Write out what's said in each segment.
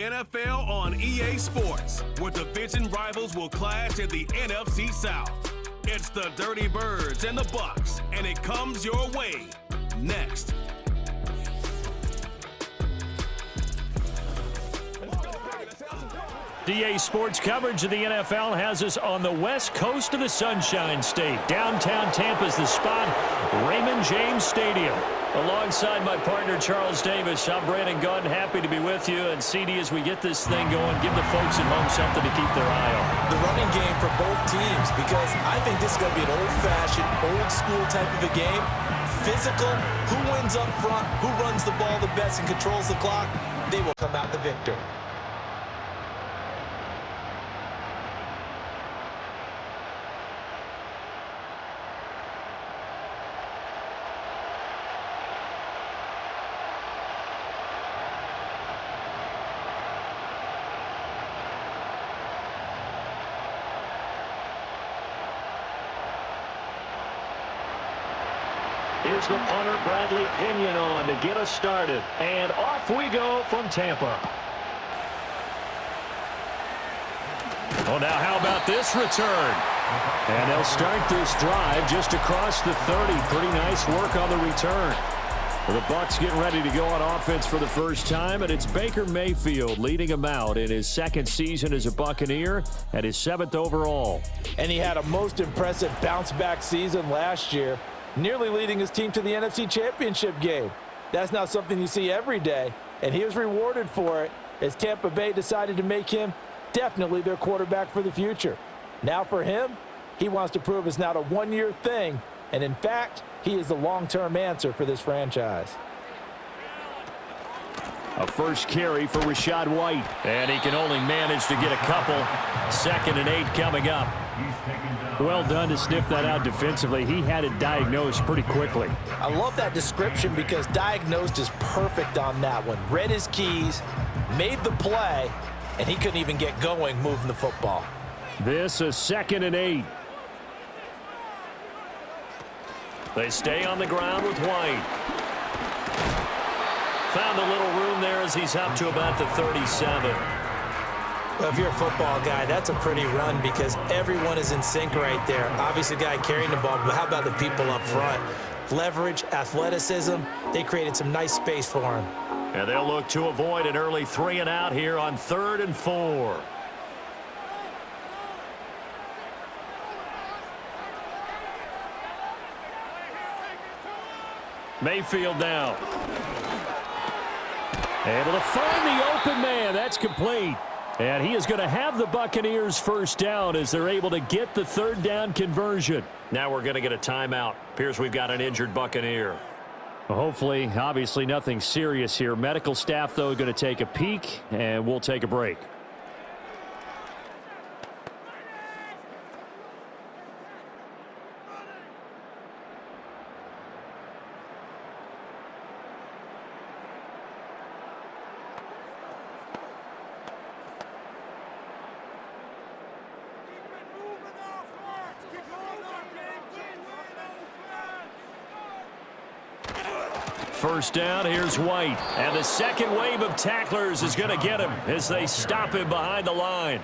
NFL on EA Sports, where division rivals will clash in the NFC South. It's the Dirty Birds and the Bucs, and it comes your way next. EA Sports coverage of the NFL has us on the west coast of the Sunshine State. Downtown Tampa's the spot, Raymond James Stadium. Alongside my partner, Charles Davis, I'm Brandon Gunn. Happy to be with you. And CD, as we get this thing going, give the folks at home something to keep their eye on. The running game for both teams, because I think this is going to be an old-fashioned, old-school type of a game. Physical, who wins up front, who runs the ball the best and controls the clock, they will come out the victor. Here's the punter, Bradley Pinion, on to get us started. And off we go from Tampa. Oh, now how about this return? And they'll start this drive just across the 30. Pretty nice work on the return. The Bucs getting ready to go on offense for the first time, and it's Baker Mayfield leading him out in his second season as a Buccaneer and his 7th overall. And he had a most impressive bounce-back season last year, nearly leading his team to the NFC Championship game. That's not something you see every day, and he was rewarded for it as Tampa Bay decided to make him definitely their quarterback for the future. Now for him, he wants to prove it's not a one-year thing, and in fact, he is the long-term answer for this franchise. A first carry for Rachaad White, and he can only manage to get a couple. 2nd and 8 coming up. Well done to sniff that out defensively. He had it diagnosed pretty quickly. I love that description because diagnosed is perfect on that one. Read his keys, made the play, and he couldn't even get going moving the football. This is 2nd and 8. They stay on the ground with White. Found a little room there as he's up to about the 37. Well, if you're a football guy, that's a pretty run because everyone is in sync right there. Obviously, the guy carrying the ball, but how about the people up front? Leverage, athleticism, they created some nice space for him. And they'll look to avoid an early 3 and out here on 3rd and 4. Mayfield now. Able to find the open man. That's complete. And he is going to have the Buccaneers first down as they're able to get the 3rd down conversion. Now we're going to get a timeout. Appears we've got an injured Buccaneer. Well, hopefully, obviously nothing serious here. Medical staff, though, going to take a peek, and we'll take a break. First down, here's White. And the second wave of tacklers is going to get him as they stop him behind the line.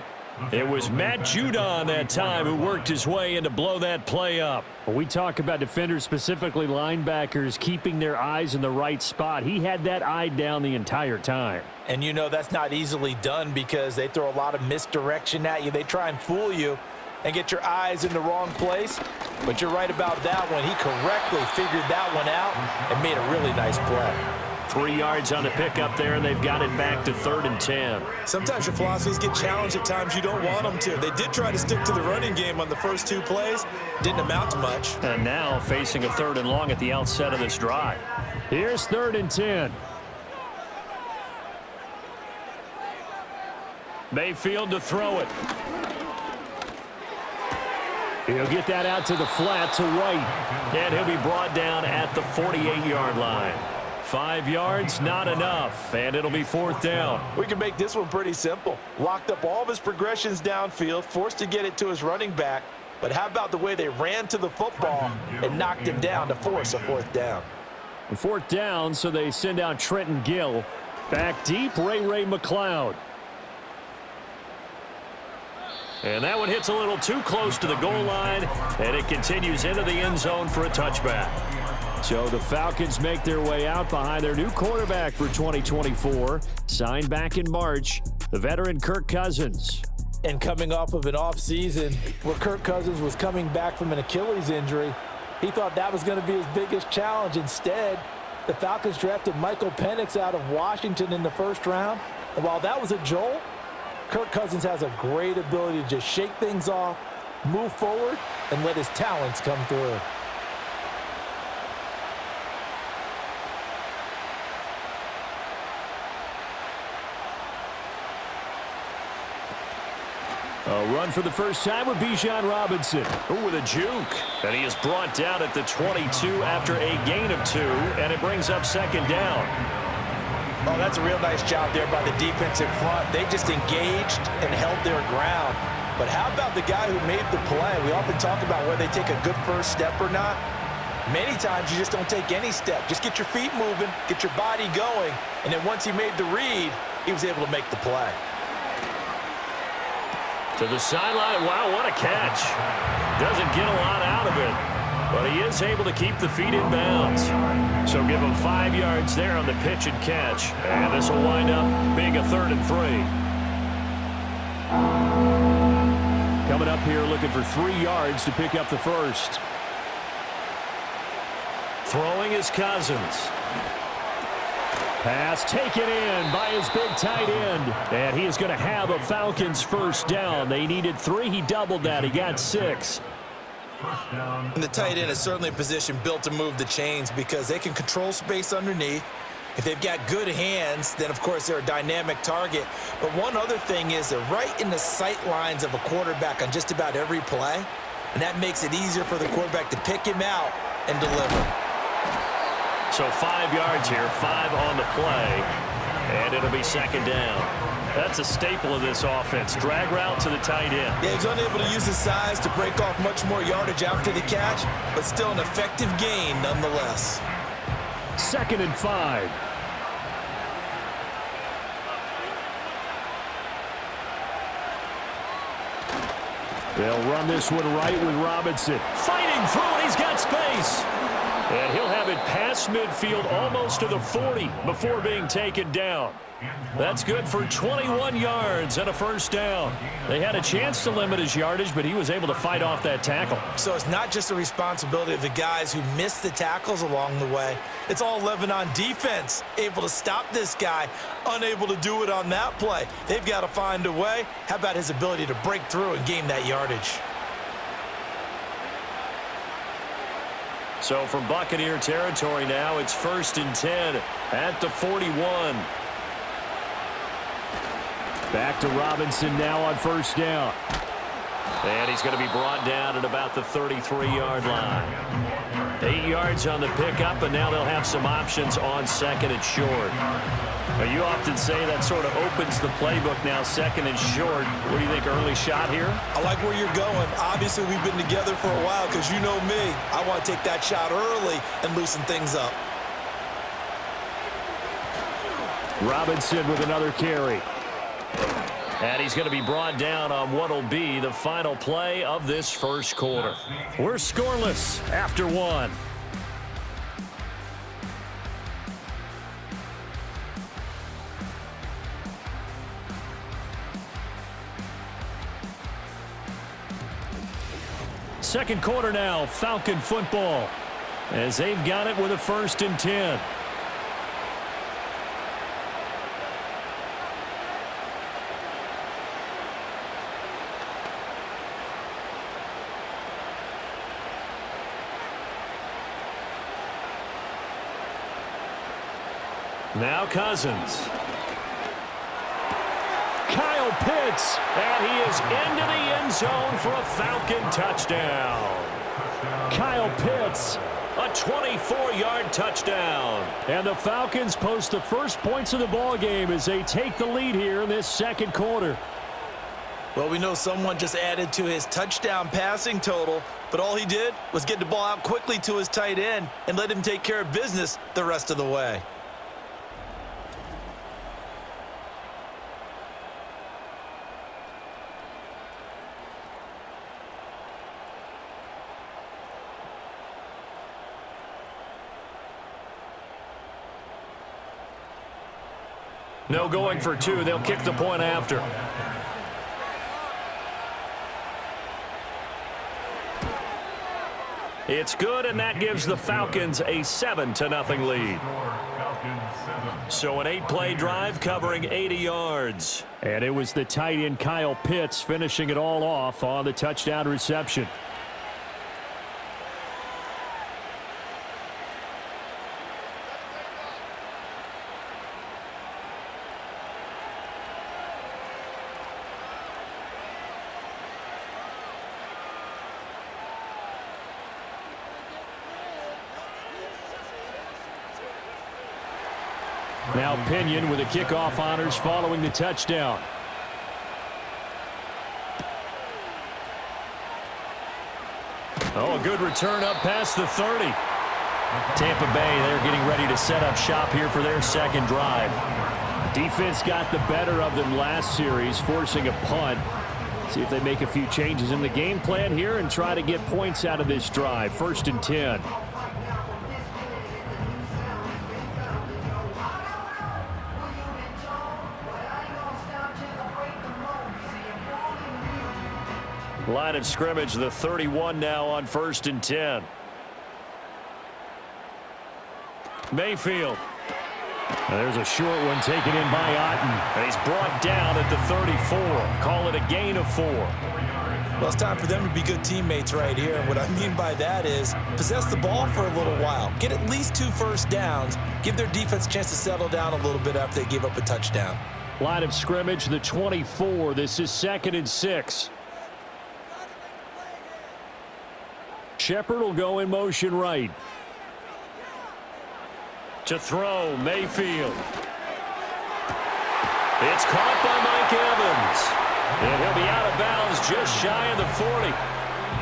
It was Matt Judon that time who worked his way in to blow that play up. When we talk about defenders, specifically linebackers, keeping their eyes in the right spot, he had that eye down the entire time. And you know that's not easily done because they throw a lot of misdirection at you. They try and fool you and get your eyes in the wrong place. But you're right about that one. He correctly figured that one out and made a really nice play. 3 yards on the pickup there, and they've got it back to 3rd and 10. Sometimes your philosophies get challenged at times you don't want them to. They did try to stick to the running game on the first 2 plays. Didn't amount to much. And now facing a 3rd and long at the outset of this drive. Here's 3rd and 10. Mayfield to throw it. He'll get that out to the flat to White. And he'll be brought down at the 48-yard line. 5 yards, not enough, and it'll be 4th down. We can make this one pretty simple. Locked up all of his progressions downfield, forced to get it to his running back. But how about the way they ran to the football and knocked him down to force a 4th down? 4th down, so they send out Trenton Gill. Back deep, Ray McLeod. And that one hits a little too close to the goal line, and it continues into the end zone for a touchback. So the Falcons make their way out behind their new quarterback for 2024, signed back in March, the veteran Kirk Cousins. And coming off of an offseason where Kirk Cousins was coming back from an Achilles injury, he thought that was going to be his biggest challenge. Instead, the Falcons drafted Michael Penix out of Washington in the first round. And while that was a jolt, Kirk Cousins has a great ability to just shake things off, move forward, and let his talents come through. A run for the first time with Bijan Robinson. Ooh, with a juke. And he is brought down at the 22 after a gain of 2, and it brings up second down. Oh, that's a real nice job there by the defensive front. They just engaged and held their ground. But how about the guy who made the play? We often talk about whether they take a good first step or not. Many times you just don't take any step. Just get your feet moving, get your body going, and then once he made the read, he was able to make the play. To the sideline. Wow, what a catch. Doesn't get a lot out of it, but he is able to keep the feet in bounds. So give him 5 yards there on the pitch and catch, and this will wind up being a 3rd and 3. Coming up here looking for 3 yards to pick up the first. Throwing is Cousins. Pass taken in by his big tight end. And he is going to have a Falcons first down. They needed 3. He doubled that. He got 6. And the tight end is certainly a position built to move the chains because they can control space underneath. If they've got good hands, then, of course, they're a dynamic target. But one other thing is they're right in the sight lines of a quarterback on just about every play. And that makes it easier for the quarterback to pick him out and deliver. So 5 yards here, 5 on the play, and it'll be second down. That's a staple of this offense. Drag route to the tight end. Yeah, he's unable to use his size to break off much more yardage after the catch, but still an effective gain nonetheless. 2nd and 5. They'll run this one right with Robinson. Fighting through, and he's got space. And he'll have it past midfield almost to the 40 before being taken down. That's good for 21 yards and a first down. They had a chance to limit his yardage, but he was able to fight off that tackle. So it's not just the responsibility of the guys who missed the tackles along the way. It's all 11 on defense, able to stop this guy, unable to do it on that play. They've got to find a way. How about his ability to break through and gain that yardage? So from Buccaneer territory now, it's 1st and 10 at the 41. Back to Robinson now on first down. And he's going to be brought down at about the 33-yard line. 8 yards on the pickup, and now they'll have some options on 2nd and short. Now, you often say that sort of opens the playbook now, 2nd and short. What do you think, early shot here? I like where you're going. Obviously, we've been together for a while because you know me. I want to take that shot early and loosen things up. Robinson with another carry. And he's going to be brought down on what will be the final play of this first quarter. We're scoreless after 1. Second quarter now, Falcon football, as they've got it with a 1st and 10. Now Cousins. Kyle Pitts, and he is into the end zone for a Falcon touchdown. Kyle Pitts, a 24-yard touchdown. And the Falcons post the first points of the ball game as they take the lead here in this second quarter. Well, we know someone just added to his touchdown passing total, but all he did was get the ball out quickly to his tight end and let him take care of business the rest of the way. No going for two. They'll kick the point after. It's good, and that gives the Falcons a 7-0 lead. So an 8-play drive covering 80 yards. And it was the tight end Kyle Pitts finishing it all off on the touchdown reception. Now Pinion with the kickoff honors following the touchdown. Oh, a good return up past the 30. Tampa Bay, they're getting ready to set up shop here for their second drive. Defense got the better of them last series, forcing a punt. See if they make a few changes in the game plan here and try to get points out of this drive. 1st and 10. Line of scrimmage, the 31 now on 1st and 10. Mayfield. There's a short one taken in by Otten. And he's brought down at the 34. Call it a gain of 4. Well, it's time for them to be good teammates right here. And what I mean by that is possess the ball for a little while. Get at least 2 first downs. Give their defense a chance to settle down a little bit after they give up a touchdown. Line of scrimmage, the 24. This is 2nd and 6. Shepard will go in motion right. To throw, Mayfield. It's caught by Mike Evans. And he'll be out of bounds just shy of the 40.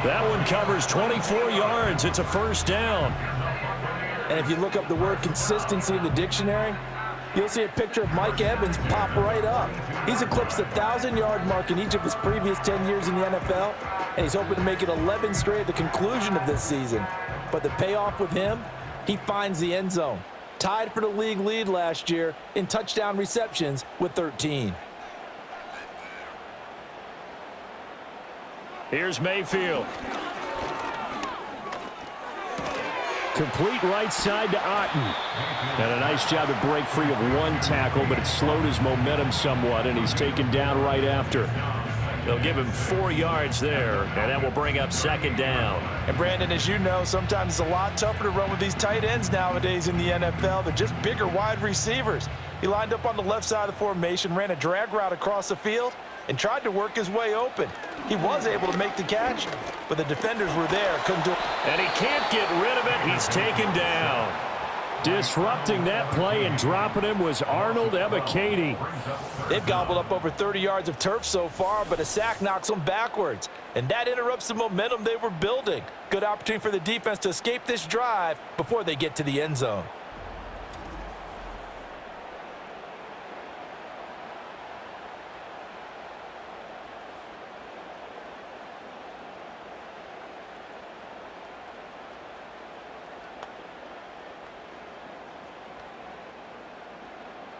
That one covers 24 yards. It's a 1st down. And if you look up the word consistency in the dictionary, you'll see a picture of Mike Evans pop right up. He's eclipsed the 1,000-yard mark in each of his previous 10 years in the NFL, and he's hoping to make it 11 straight at the conclusion of this season. But the payoff with him, he finds the end zone. Tied for the league lead last year in touchdown receptions with 13. Here's Mayfield. Complete right side to Otten. And a nice job to break free of one tackle, but it slowed his momentum somewhat, and he's taken down right after. They'll give him 4 yards there, and that will bring up 2nd down. And Brandon, as you know, sometimes it's a lot tougher to run with these tight ends nowadays in the NFL. They're just bigger wide receivers. He lined up on the left side of the formation, ran a drag route across the field, and tried to work his way open. He was able to make the catch, but the defenders were there, couldn't do it. And he can't get rid of it. He's taken down. Disrupting that play and dropping him was Arnold Ebiketie. They've gobbled up over 30 yards of turf so far, but a sack knocks them backwards. And that interrupts the momentum they were building. Good opportunity for the defense to escape this drive before they get to the end zone.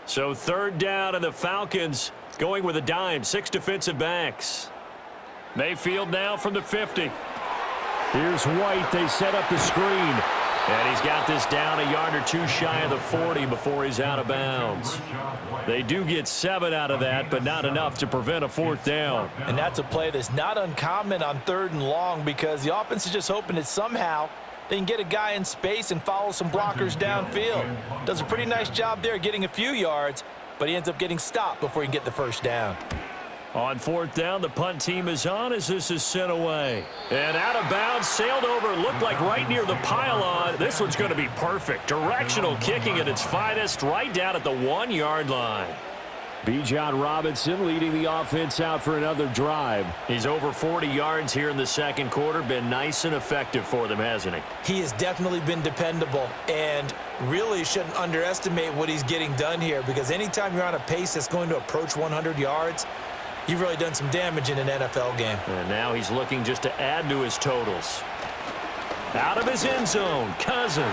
So 3rd down, and the Falcons going with a dime. 6 defensive backs. Mayfield now from the 50. Here's White. They set up the screen. And he's got this down a yard or 2 shy of the 40 before he's out of bounds. They do get 7 out of that, but not enough to prevent a 4th down. And that's a play that's not uncommon on 3rd and long, because the offense is just hoping that somehow they can get a guy in space and follow some blockers downfield. Does a pretty nice job there getting a few yards, but he ends up getting stopped before he can get the 1st down. On 4th down, the punt team is on as this is sent away. And out of bounds, sailed over, looked like right near the pylon. This one's going to be perfect. Directional kicking at its finest, right down at the 1-yard line. Bijan Robinson leading the offense out for another drive. He's over 40 yards here in the 2nd quarter. Been nice and effective for them, hasn't he? He has definitely been dependable, and really shouldn't underestimate what he's getting done here, because anytime you're on a pace that's going to approach 100 yards, you've really done some damage in an NFL game. And now he's looking just to add to his totals. Out of his end zone, Cousins.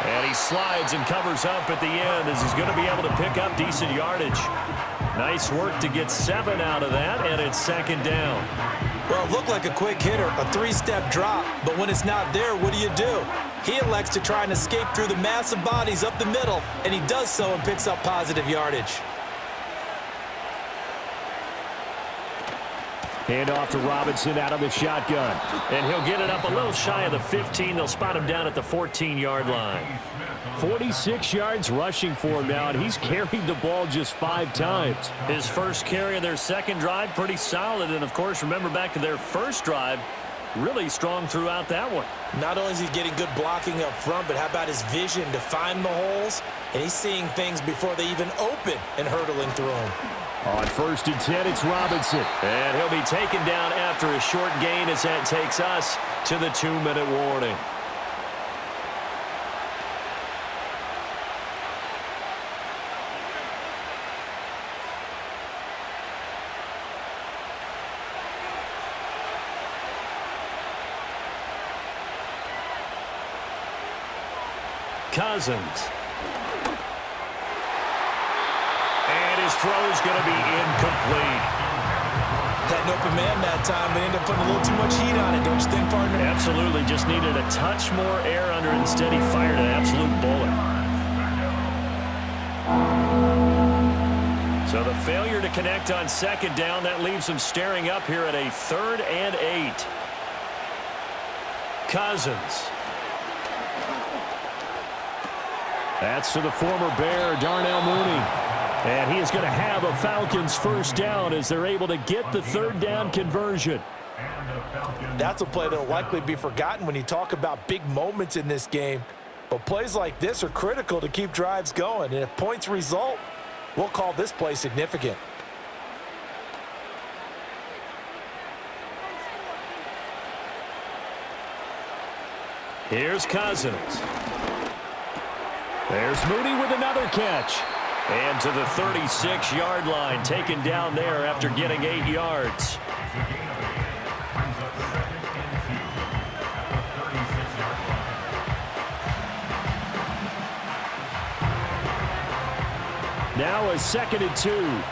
And he slides and covers up at the end as he's going to be able to pick up decent yardage. Nice work to get 7 out of that, and it's 2nd down. Well, it looked like a quick hitter, a 3-step drop, but when it's not there, what do? He elects to try and escape through the massive bodies up the middle, and he does so and picks up positive yardage. Hand off to Robinson out of the shotgun. And he'll get it up a little shy of the 15. They'll spot him down at the 14-yard line. 46 yards rushing for him now, and he's carried the ball just 5 times. His first carry of their second drive, pretty solid. And, of course, remember back to their first drive, really strong throughout that one. Not only is he getting good blocking up front, but how about his vision to find the holes? And he's seeing things before they even open and hurdling through them. On 1st and 10, it's Robinson. And he'll be taken down after a short gain as that takes us to the 2-minute warning. Cousins. And his throw's going to be incomplete. Had an open man that time, but ended up putting a little too much heat on it, don't you think, partner? Absolutely. Just needed a touch more air under it. Instead, he fired an absolute bullet. So the failure to connect on 2nd down, that leaves him staring up here at a 3rd and 8. Cousins. That's to the former Bear, Darnell Mooney. And he is going to have a Falcons 1st down as they're able to get the 3rd down conversion. That's a play that will likely be forgotten when you talk about big moments in this game. But plays like this are critical to keep drives going. And if points result, we'll call this play significant. Here's Cousins. There's Mooney with another catch. And to the 36-yard line, taken down there after getting 8 yards. Now a 2nd and 2.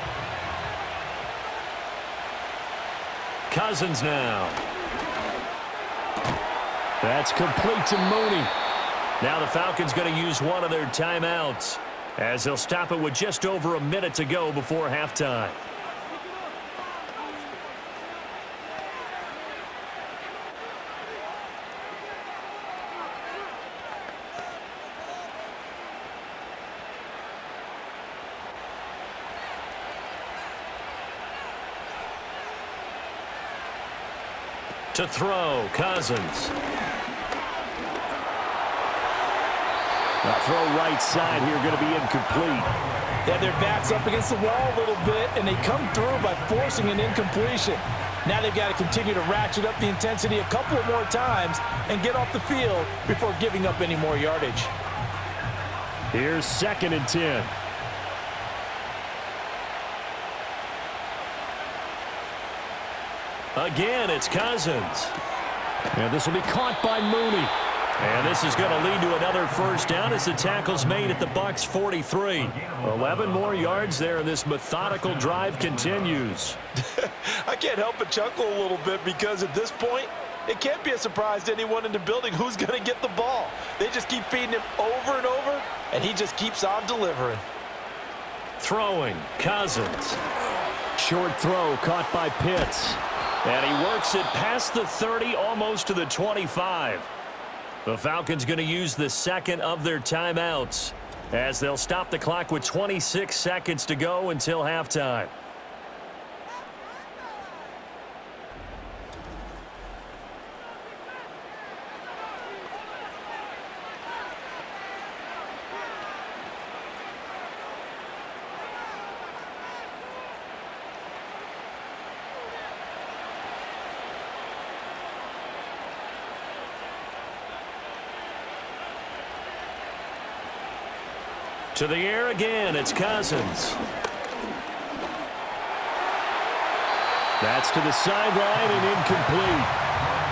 Cousins now. That's complete to Mooney. Now the Falcons going to use one of their timeouts as they'll stop it with just over a minute to go before halftime. To throw, Cousins. The throw right side here going to be incomplete. They had their backs up against the wall a little bit, and they come through by forcing an incompletion. Now they've got to continue to ratchet up the intensity a couple of more times and get off the field before giving up any more yardage. Here's 2nd and 10. Again, it's Cousins. And this will be caught by Mooney. And this is going to lead to another 1st down as the tackle's made at the Bucs 43. 11 more yards there, and this methodical drive continues. I can't help but chuckle a little bit because at this point, it can't be a surprise to anyone in the building who's going to get the ball. They just keep feeding him over and over, and he just keeps on delivering. Throwing, Cousins. Short throw caught by Pitts. And he works it past the 30, almost to the 25. The Falcons going to use the 2nd of their timeouts as they'll stop the clock with 26 seconds to go until halftime. To the air again, it's Cousins. That's to the sideline and incomplete.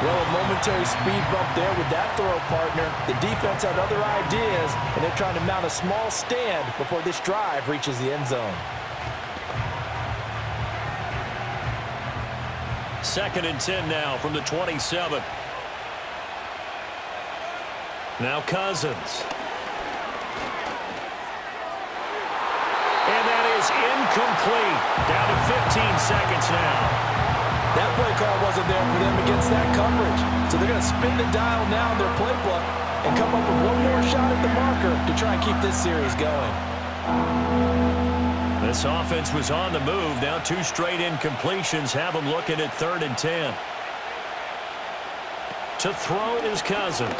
Well, a momentary speed bump there with that throw, partner. The defense had other ideas, and they're trying to mount a small stand before this drive reaches the end zone. 2nd and 10 now from the 27. Now Cousins. And that is incomplete. Down to 15 seconds now. That play call wasn't there for them against that coverage. So they're going to spin the dial now in their playbook and come up with one more shot at the marker to try and keep this series going. This offense was on the move. Now 2 straight incompletions have them looking at 3rd and 10. To throw is Cousins.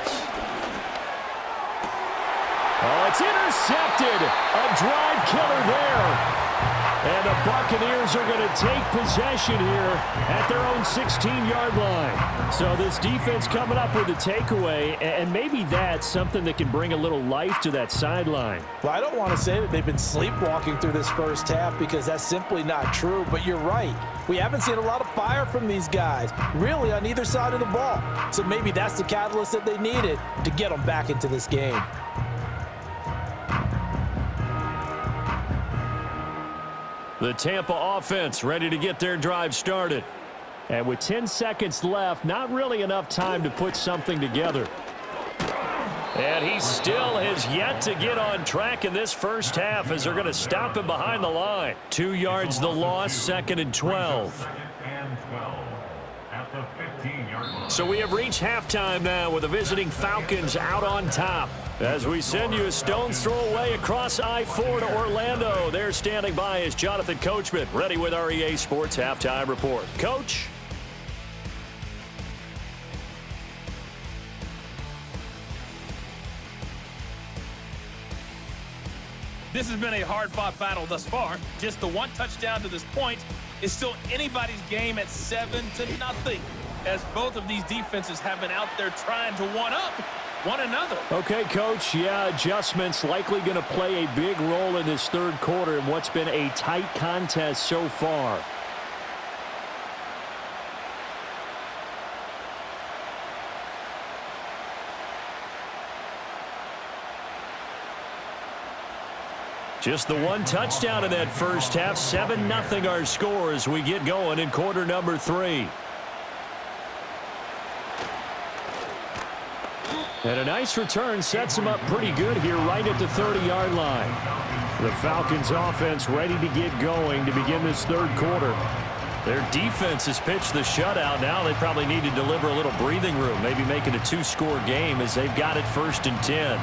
Oh, it's intercepted. A drive killer there. And the Buccaneers are going to take possession here at their own 16-yard line. So this defense coming up with a takeaway, and maybe that's something that can bring a little life to that sideline. Well, I don't want to say that they've been sleepwalking through this first half because that's simply not true, but you're right. We haven't seen a lot of fire from these guys, really on either side of the ball. So maybe that's the catalyst that they needed to get them back into this game. The Tampa offense ready to get their drive started. And with 10 seconds left, not really enough time to put something together. And he still has yet to get on track in this first half as they're going to stop him behind the line. 2 yards the loss, 2nd and 12. So we have reached halftime now with the visiting Falcons out on top. As we send you a stone's throw away across I-4 to Orlando. There standing by is Jonathan Coachman, ready with our EA Sports Halftime Report. Coach? This has been a hard-fought battle thus far. Just the one touchdown to this point is still anybody's game at 7-0, as both of these defenses have been out there trying to one-up one another. Okay, Coach, yeah, adjustments likely going to play a big role in this third quarter in what's been a tight contest so far. Just the one touchdown in that first half. 7-0 our score as we get going in quarter number 3. And a nice return sets him up pretty good here right at the 30-yard line. The Falcons offense ready to get going to begin this third quarter. Their defense has pitched the shutout. Now they probably need to deliver a little breathing room, maybe make it a 2-score game as they've got it 1st and 10.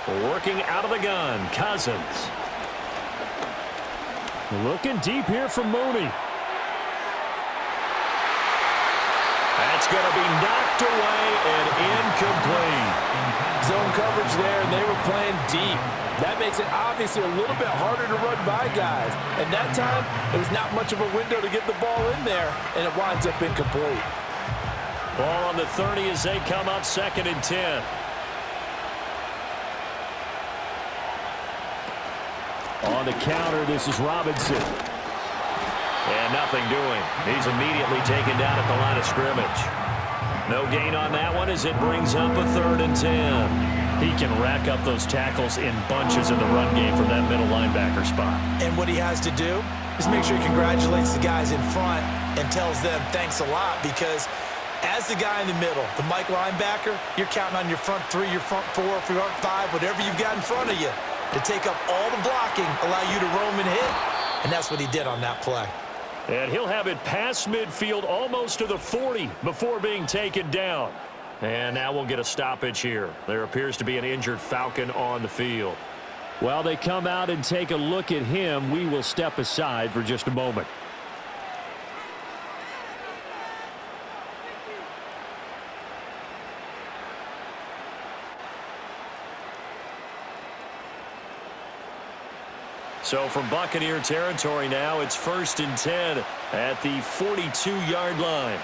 Working out of the gun, Cousins. Looking deep here from Mooney. That's going to be knocked away and incomplete. Zone coverage there, and they were playing deep. That makes it obviously a little bit harder to run by guys. And that time, there was not much of a window to get the ball in there, and it winds up incomplete. Ball on the 30 as they come up 2nd and 10. On the counter, this is Robinson. And nothing doing. He's immediately taken down at the line of scrimmage. No gain on that one as it brings up a 3rd and 10. He can rack up those tackles in bunches in the run game from that middle linebacker spot. And what he has to do is make sure he congratulates the guys in front and tells them thanks a lot, because as the guy in the middle, the Mike linebacker, you're counting on your front 3, your front 4, front 5, whatever you've got in front of you to take up all the blocking, allow you to roam and hit. And that's what he did on that play. And he'll have it past midfield almost to the 40 before being taken down. And now we'll get a stoppage here. There appears to be an injured Falcon on the field. While they come out and take a look at him, we will step aside for just a moment. So from Buccaneer territory now, it's 1st and 10 at the 42-yard line.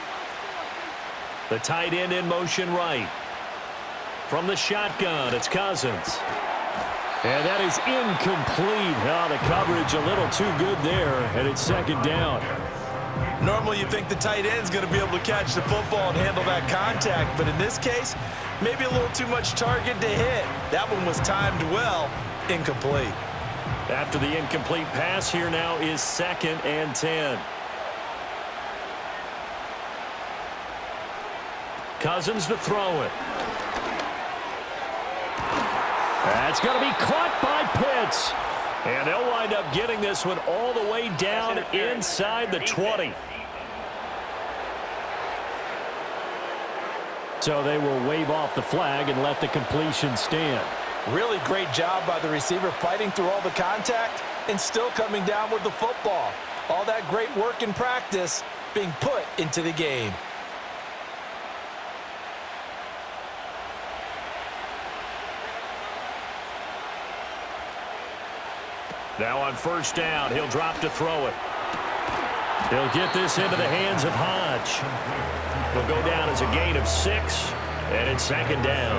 The tight end in motion right. From the shotgun, it's Cousins. And that is incomplete. Oh, the coverage a little too good there, and it's second down. Normally you think the tight end's going to be able to catch the football and handle that contact, but in this case, maybe a little too much target to hit. That one was timed well, incomplete. After the incomplete pass, here now is 2nd and 10. Cousins to throw it. That's going to be caught by Pitts. And they'll wind up getting this one all the way down inside the 20. So they will wave off the flag and let the completion stand. Really great job by the receiver fighting through all the contact and still coming down with the football. All that great work in practice being put into the game. Now on first down, he'll drop to throw it. He'll get this into the hands of Hodge. Will go down as a gain of 6, and it's 2nd down.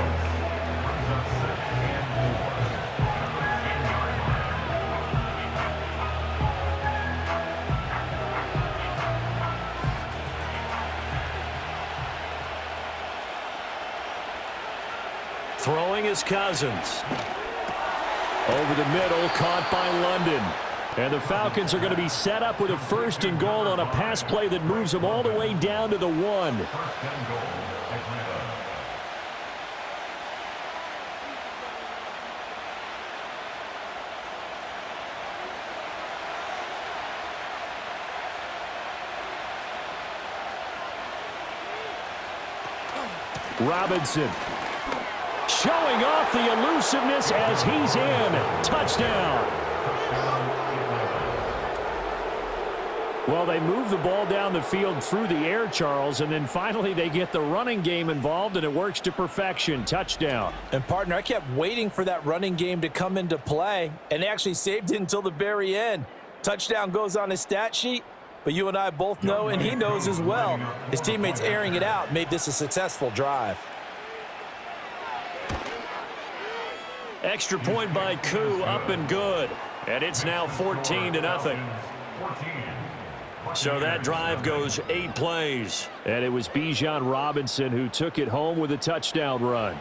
Throwing is Cousins. Over the middle, caught by London. And the Falcons are going to be set up with a 1st and goal on a pass play that moves them all the way down to the 1. Robinson. Showing off the elusiveness as he's in. Touchdown. Well, they move the ball down the field through the air, Charles, and then finally they get the running game involved, and it works to perfection. Touchdown. And, partner, I kept waiting for that running game to come into play, and they actually saved it until the very end. Touchdown goes on his stat sheet, but you and I both know, and he knows as well, his teammates airing it out made this a successful drive. Extra point by Koo, up and good. And it's now 14-0. So that drive goes 8 plays. And it was Bijan Robinson who took it home with a touchdown run.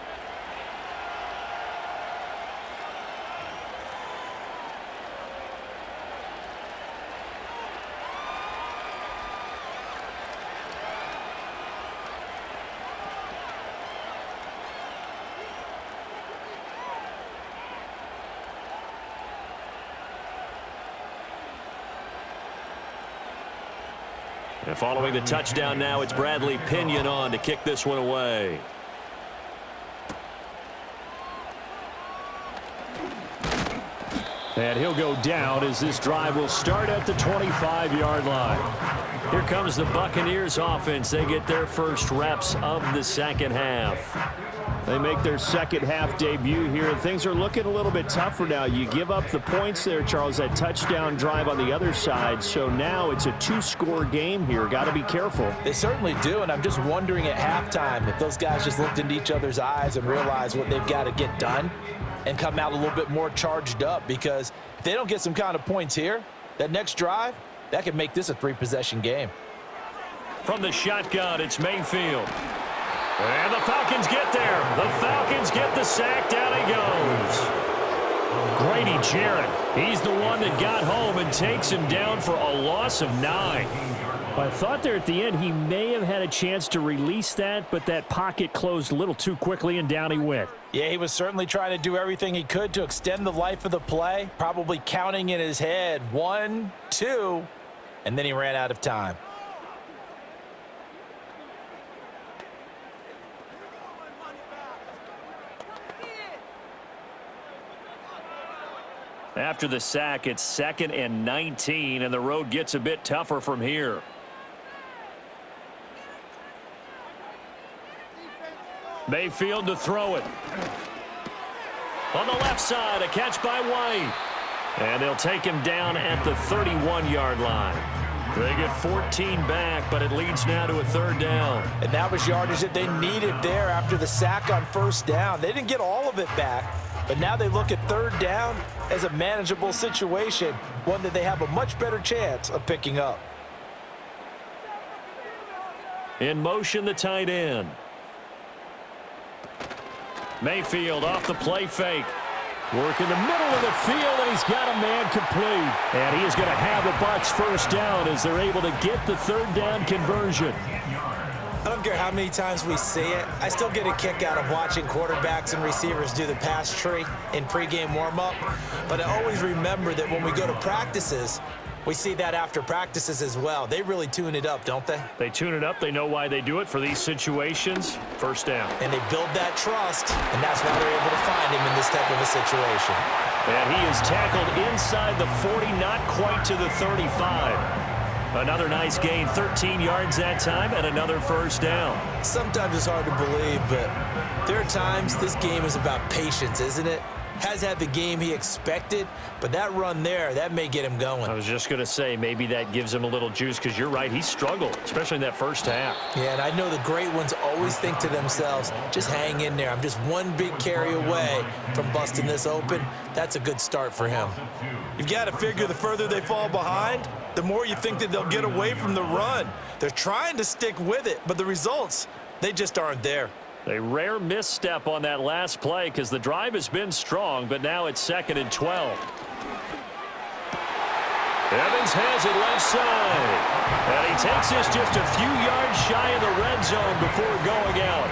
And following the touchdown now, it's Bradley Pinion on to kick this one away. And he'll go down as this drive will start at the 25-yard line. Here comes the Buccaneers offense. They get their first reps of the second half. They make their second half debut here, and things are looking a little bit tougher now. You give up the points there, Charles, that touchdown drive on the other side. So now it's a 2-score game here. Got to be careful. They certainly do, and I'm just wondering at halftime if those guys just looked into each other's eyes and realized what they've got to get done and come out a little bit more charged up, because if they don't get some kind of points here, that next drive, that could make this a 3-possession game. From the shotgun, it's Mayfield. And the Falcons get there. The Falcons get the sack. Down he goes. Grady Jarrett. He's the one that got home and takes him down for a loss of 9. I thought there at the end he may have had a chance to release that, but that pocket closed a little too quickly, and down he went. Yeah, he was certainly trying to do everything he could to extend the life of the play, probably counting in his head 1, 2, and then he ran out of time. After the sack, it's 2nd and 19, and the road gets a bit tougher from here. Mayfield to throw it. On the left side, a catch by White. And they'll take him down at the 31-yard line. They get 14 back, but it leads now to a third down. And that was yardage that they needed there after the sack on first down. They didn't get all of it back, but now they look at third down as a manageable situation, one that they have a much better chance of picking up. In motion, the tight end. Mayfield off the play fake. Work in the middle of the field, and he's got a man complete. And he is going to have the Bucs first down as they're able to get the third down conversion. I don't care how many times we see it. I still get a kick out of watching quarterbacks and receivers do the pass tree in pregame warm-up. But I always remember that when we go to practices, we see that after practices as well. They really tune it up, don't they? They tune it up. They know why they do it for these situations. First down. And they build that trust, and that's why they're able to find him in this type of a situation. And he is tackled inside the 40, not quite to the 35. Another nice gain, 13 yards that time, and another first down. Sometimes it's hard to believe, but there are times this game is about patience, isn't it? Has had the game he expected, but that run there, that may get him going. I was just going to say, maybe that gives him a little juice, because you're right, he struggled, especially in that first half. Yeah, and I know the great ones always think to themselves, just hang in there. I'm just one big carry away from busting this open. That's a good start for him. You've got to figure the further they fall behind, the more you think that they'll get away from the run. They're trying to stick with it, but the results, they just aren't there. A rare misstep on that last play because the drive has been strong, but now it's 2nd and 12. Evans has it left side. And he takes this just a few yards shy of the red zone before going out.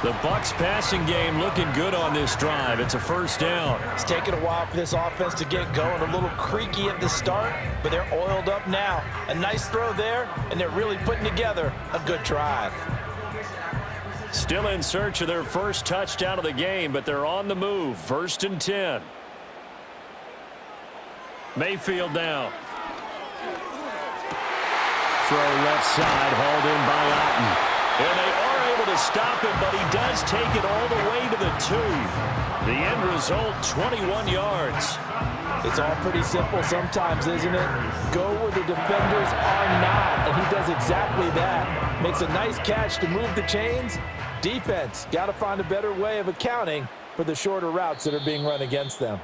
The Bucs passing game looking good on this drive. It's a first down. It's taken a while for this offense to get going. A little creaky at the start, but they're oiled up now. A nice throw there, and they're really putting together a good drive. Still in search of their first touchdown of the game, but they're on the move. 1st and 10. Mayfield now. Throw left side, hauled in by Otten. And they are able to stop him, but he does take it all the way to the 2. The end result, 21 yards. It's all pretty simple sometimes, isn't it? Go where the defenders are not, and he does exactly that. Makes a nice catch to move the chains. Defense, got to find a better way of accounting for the shorter routes that are being run against them.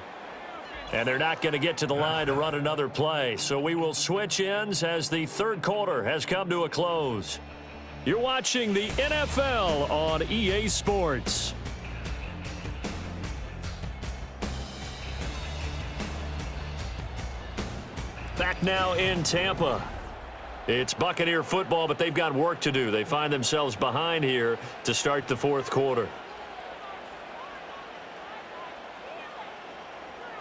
And they're not going to get to the line to run another play. So we will switch ends as the third quarter has come to a close. You're watching the NFL on EA Sports. Back now in Tampa. It's Buccaneer football, but they've got work to do. They find themselves behind here to start the fourth quarter.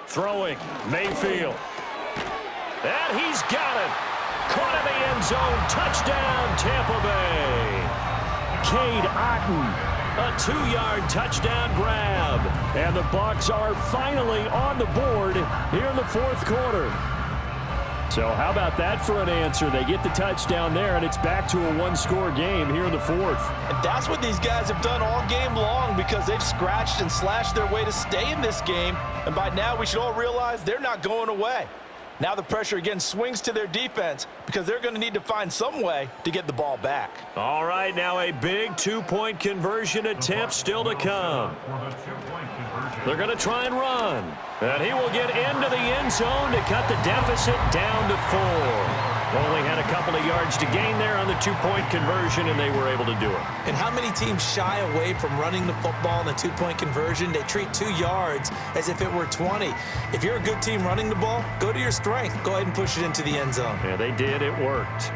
Throwing, Mayfield. And he's got it. Caught in the end zone. Touchdown, Tampa Bay. Cade Otten. A 2-yard touchdown grab. And the Bucs are finally on the board here in the fourth quarter. So how about that for an answer? They get the touchdown there, and it's back to a one-score game here in the fourth. And that's what these guys have done all game long because they've scratched and slashed their way to stay in this game. And by now, we should all realize they're not going away. Now the pressure again swings to their defense because they're going to need to find some way to get the ball back. All right, now a big 2-point conversion attempt still to come. They're going to try and run. And he will get into the end zone to cut the deficit down to 4. Only had a couple of yards to gain there on the 2-point conversion, and they were able to do it. And how many teams shy away from running the football in a 2-point conversion? They treat 2 yards as if it were 20. If you're a good team running the ball, go to your strength. Go ahead and push it into the end zone. Yeah, they did. It worked.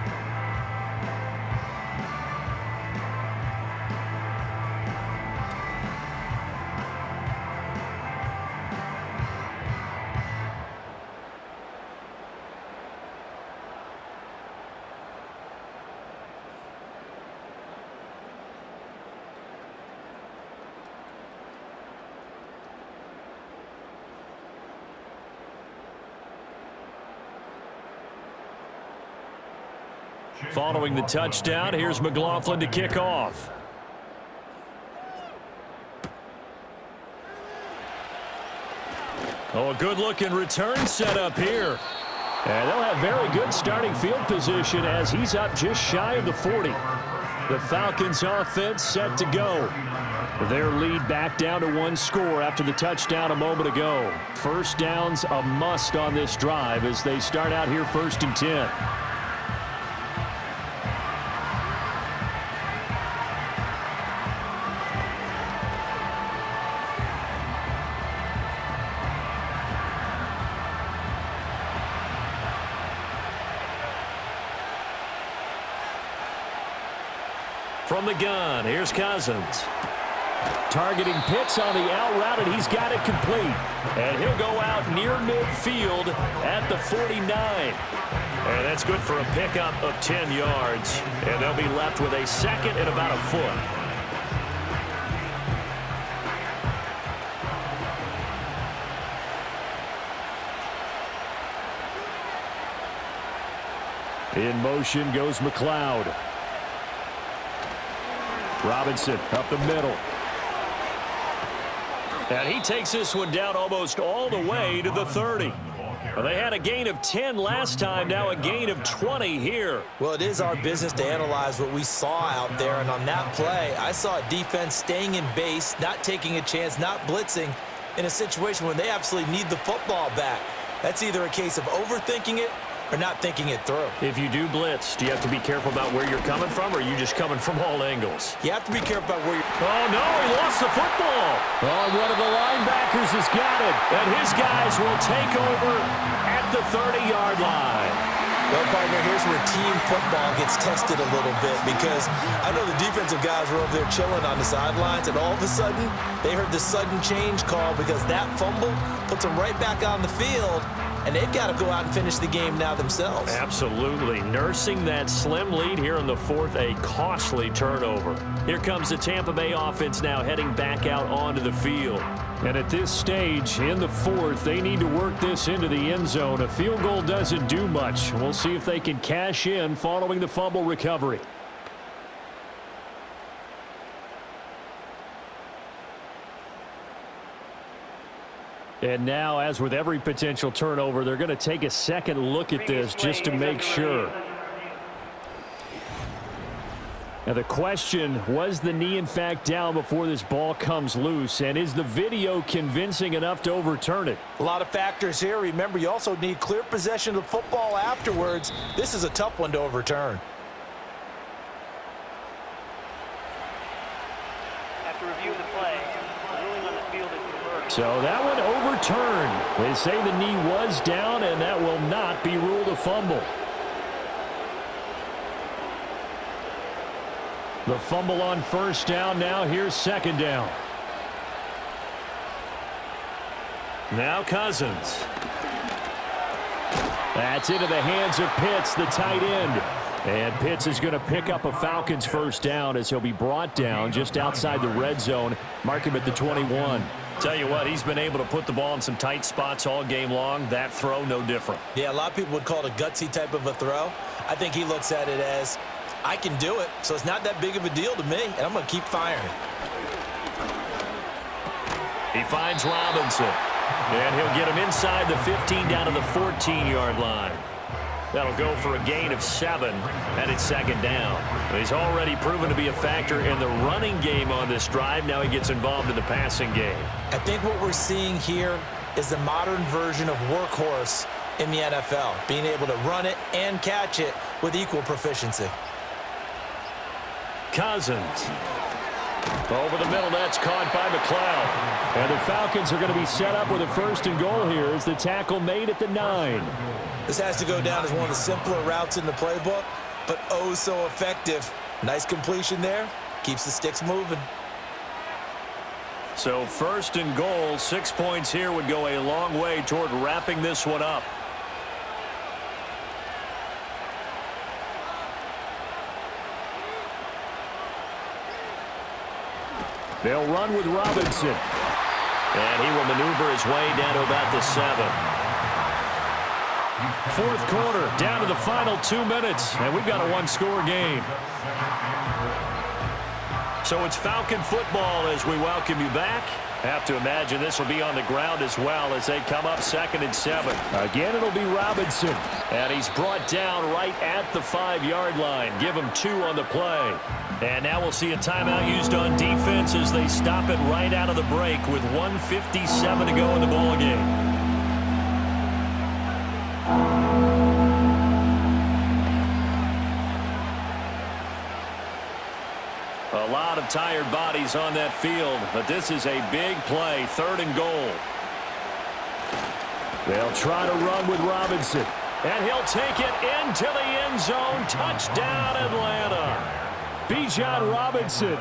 Following the touchdown, here's McLaughlin to kick off. Oh, a good-looking return set up here. And they'll have very good starting field position as he's up just shy of the 40. The Falcons offense set to go. Their lead back down to 1 score after the touchdown a moment ago. First down's a must on this drive as they start out here 1st and 10. From the gun, here's Cousins. Targeting Pitts on the out route, and he's got it complete. And he'll go out near midfield at the 49. And that's good for a pickup of 10 yards. And they'll be left with a second and about a foot. In motion goes McLeod. Robinson up the middle. And he takes this one down almost all the way to the 30. Well, they had a gain of 10 last time, now a gain of 20 here. Well, it is our business to analyze what we saw out there, and on that play, I saw a defense staying in base, not taking a chance, not blitzing in a situation when they absolutely need the football back. That's either a case of overthinking it or not thinking it through. If you do blitz, do you have to be careful about where you're coming from, or are you just coming from all angles? You have to be careful about where you're... Oh, no, he lost the football. Oh, one of the linebackers has got it. And his guys will take over at the 30-yard line. Well, partner, here's where team football gets tested a little bit, because I know the defensive guys were over there chilling on the sidelines, and all of a sudden, they heard the sudden change call because that fumble puts them right back on the field, and they've got to go out and finish the game now themselves. Absolutely. Nursing that slim lead here in the 4th, a costly turnover. Here comes the Tampa Bay offense now heading back out onto the field. And at this stage, in the 4th, they need to work this into the end zone. A field goal doesn't do much. We'll see if they can cash in following the fumble recovery. And now, as with every potential turnover, they're going to take a second look at this just to make sure. Now the question, was the knee in fact down before this ball comes loose? And is the video convincing enough to overturn it? A lot of factors here. Remember, you also need clear possession of the football afterwards. This is a tough one to overturn. After review of the play, ruling on the field is reversed. So that one overturned. They say the knee was down, and that will not be ruled a fumble. The fumble on first down. Now here's second down. Now Cousins. That's into the hands of Pitts, the tight end. And Pitts is going to pick up a Falcons first down as he'll be brought down just outside the red zone. Mark him at the 21. Tell you what, he's been able to put the ball in some tight spots all game long. That throw, no different. Yeah, a lot of people would call it a gutsy type of a throw. I think he looks at it as, I can do it, so it's not that big of a deal to me, and I'm going to keep firing. He finds Robinson, and he'll get him inside the 15 down to the 14-yard line. That'll go for a gain of 7, and it's second down. He's already proven to be a factor in the running game on this drive. Now he gets involved in the passing game. I think what we're seeing here is the modern version of workhorse in the NFL, being able to run it and catch it with equal proficiency. Cousins. Over the middle, that's caught by McLeod. And the Falcons are going to be set up with a first and goal here as the tackle made at the 9. This has to go down as one of the simpler routes in the playbook, but oh so effective. Nice completion there. Keeps the sticks moving. So first and goal, 6 points here would go a long way toward wrapping this one up. They'll run with Robinson. And he will maneuver his way down to about the 7. Fourth quarter, down to the final 2 minutes, and we've got a one-score game. So it's Falcon football as we welcome you back. Have to imagine this will be on the ground as well as they come up 2nd and 7. Again, it'll be Robinson. And he's brought down right at the 5-yard line. Give him 2 on the play. And now we'll see a timeout used on defense as they stop it right out of the break with 1:57 to go in the ball game. A lot of tired bodies on that field, but this is a big play, 3rd and goal. They'll try to run with Robinson. And he'll take it into the end zone. Touchdown, Atlanta. Bijan Robinson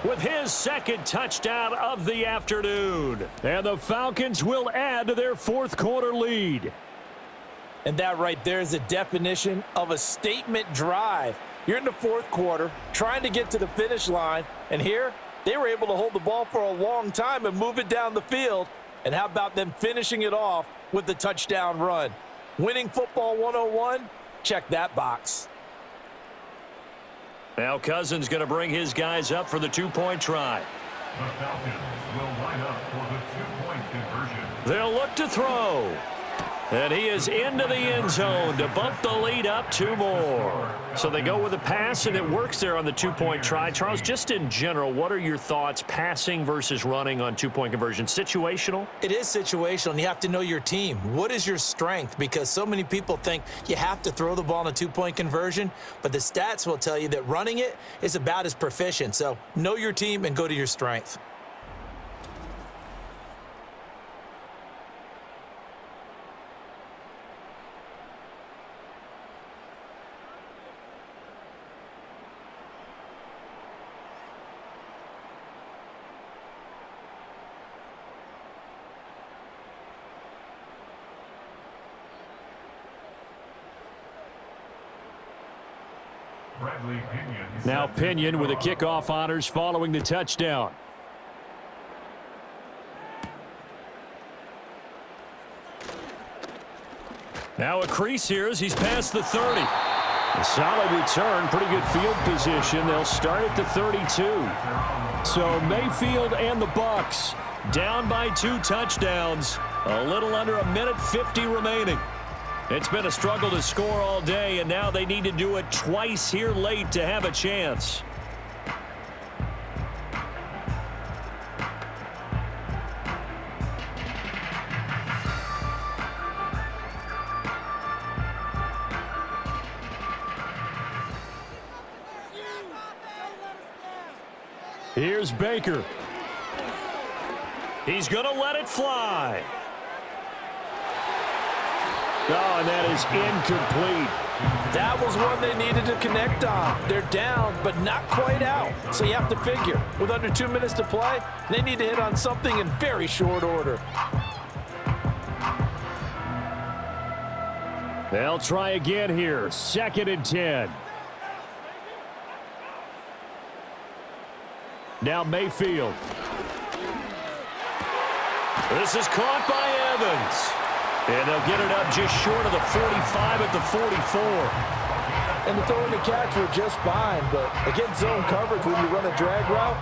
with his 2nd touchdown of the afternoon. And the Falcons will add to their 4th quarter lead. And that right there is a definition of a statement drive. You're in the 4th quarter, trying to get to the finish line, and here they were able to hold the ball for a long time and move it down the field. And how about them finishing it off with the touchdown run? Winning football 101, check that box. Now Cousins going to bring his guys up for the 2-point try. The Falcons will line up for the 2-point conversion. They'll look to throw. And he is into the end zone to bump the lead up 2 more. So they go with a pass, and it works there on the 2-point try. Charles, just in general, what are your thoughts passing versus running on 2-point conversion? Situational? It is situational, and you have to know your team. What is your strength? Because so many people think you have to throw the ball in a 2-point conversion, but the stats will tell you that running it is about as proficient. So know your team and go to your strength. Now Pinion with the kickoff honors following the touchdown. Now a crease here as he's past the 30. A solid return, pretty good field position. They'll start at the 32. So Mayfield and the Bucs down by 2 touchdowns. A little under 1:50 remaining. It's been a struggle to score all day, and now they need to do it twice here late to have a chance. Here's Baker. He's going to let it fly. Oh, and that is incomplete. That was one they needed to connect on. They're down, but not quite out. So you have to figure, with under 2 minutes to play, they need to hit on something in very short order. They'll try again here. 2nd and 10. Now Mayfield. This is caught by Evans. And they'll get it up just short of the 45 at the 44. And the throw and the catch were just fine, but against zone coverage when you run a drag route,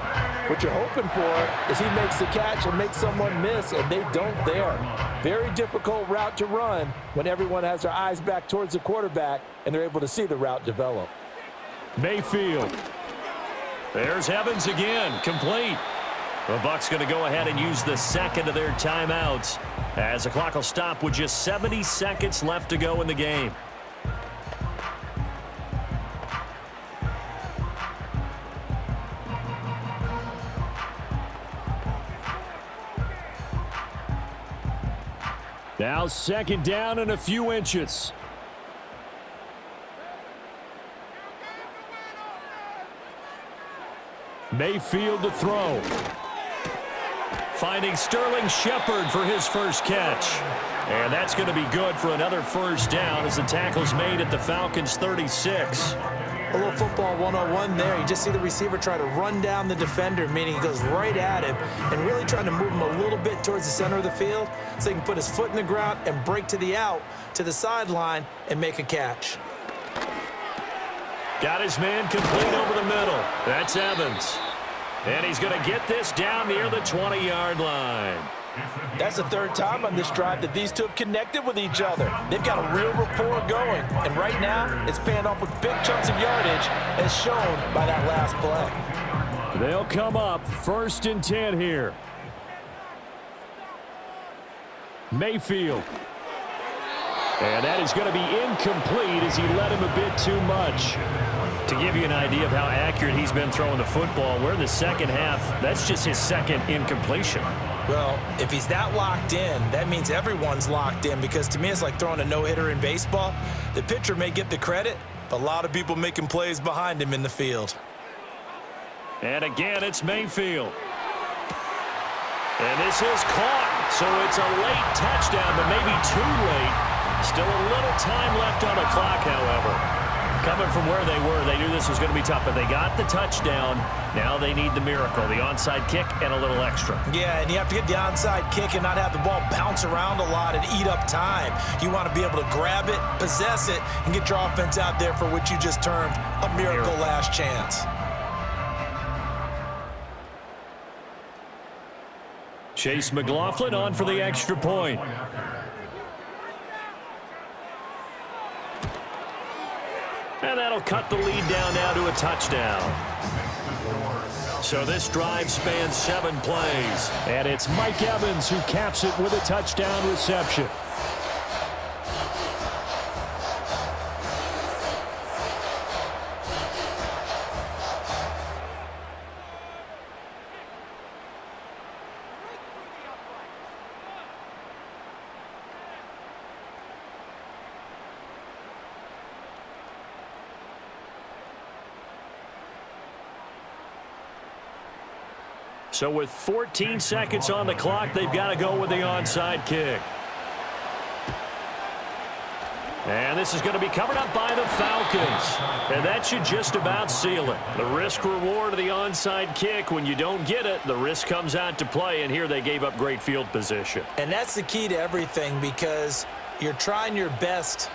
what you're hoping for is he makes the catch and makes someone miss, and they don't there. Very difficult route to run when everyone has their eyes back towards the quarterback and they're able to see the route develop. Mayfield. There's Evans again, complete. The Bucs going to go ahead and use the 2nd of their timeouts as the clock will stop with just 70 seconds left to go in the game. Now 2nd down and a few inches. Mayfield to throw. Finding Sterling Shepard for his first catch. And that's going to be good for another 1st down as the tackle's made at the Falcons' 36. A little football 101 there. You just see the receiver try to run down the defender, meaning he goes right at him and really trying to move him a little bit towards the center of the field so he can put his foot in the ground and break to the out, to the sideline, and make a catch. Got his man complete over the middle. That's Evans. And he's going to get this down near the 20-yard line. That's the third time on this drive that these two have connected with each other. They've got a real rapport going. And right now, it's paying off with big chunks of yardage, as shown by that last play. They'll come up 1st and 10 here. Mayfield. And that is going to be incomplete as he led him a bit too much. To give you an idea of how accurate he's been throwing the football, we're in the second half. That's just his second incompletion. Well, if he's that locked in, that means everyone's locked in, because to me it's like throwing a no-hitter in baseball. The pitcher may get the credit, but a lot of people making plays behind him in the field. And again, it's Mayfield. And this is caught, so it's a late touchdown, but maybe too late. Still a little time left on the clock, however. Coming from where they were, they knew this was going to be tough, but they got the touchdown. Now they need the miracle, the onside kick and a little extra. Yeah, and you have to get the onside kick and not have the ball bounce around a lot and eat up time. You want to be able to grab it, possess it, and get your offense out there for what you just termed a miracle last chance. Chase McLaughlin on for the extra point. And that'll cut the lead down now to a touchdown. So this drive spans 7 plays. And it's Mike Evans who caps it with a touchdown reception. So with 14 seconds on the clock, they've got to go with the onside kick. And this is going to be covered up by the Falcons. And that should just about seal it. The risk-reward of the onside kick, when you don't get it, the risk comes out to play, and here they gave up great field position. And that's the key to everything, because you're trying your best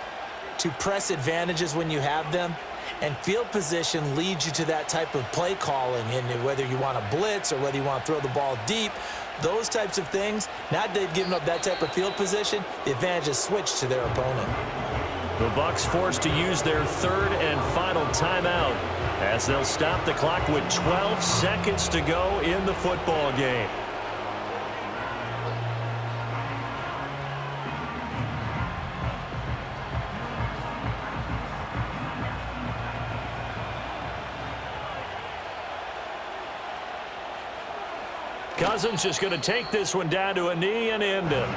to press advantages when you have them. And field position leads you to that type of play calling, and whether you want to blitz or whether you want to throw the ball deep, those types of things. Now that they've given up that type of field position, the advantage is switched to their opponent. The Bucs forced to use their third and final timeout as they'll stop the clock with 12 seconds to go in the football game. Cousins just going to take this one down to a knee and end it.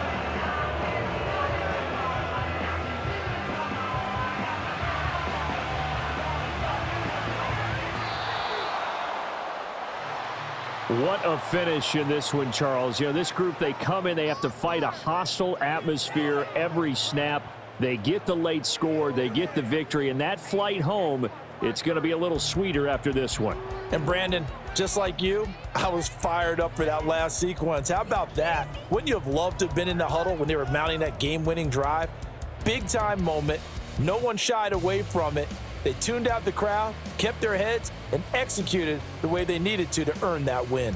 What a finish in this one, Charles. You know, this group, they come in, they have to fight a hostile atmosphere every snap. They get the late score, they get the victory, and that flight home, it's going to be a little sweeter after this one. And Brandon, just like you, I was fired up for that last sequence. How about that? Wouldn't you have loved to have been in the huddle when they were mounting that game-winning drive? Big-time moment. No one shied away from it. They tuned out the crowd, kept their heads, and executed the way they needed to earn that win.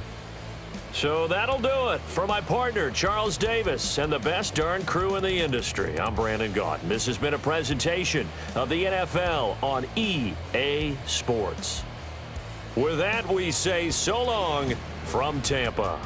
So that'll do it for my partner, Charles Davis, and the best darn crew in the industry. I'm Brandon Gaudin. This has been a presentation of the NFL on EA Sports. With that, we say so long from Tampa.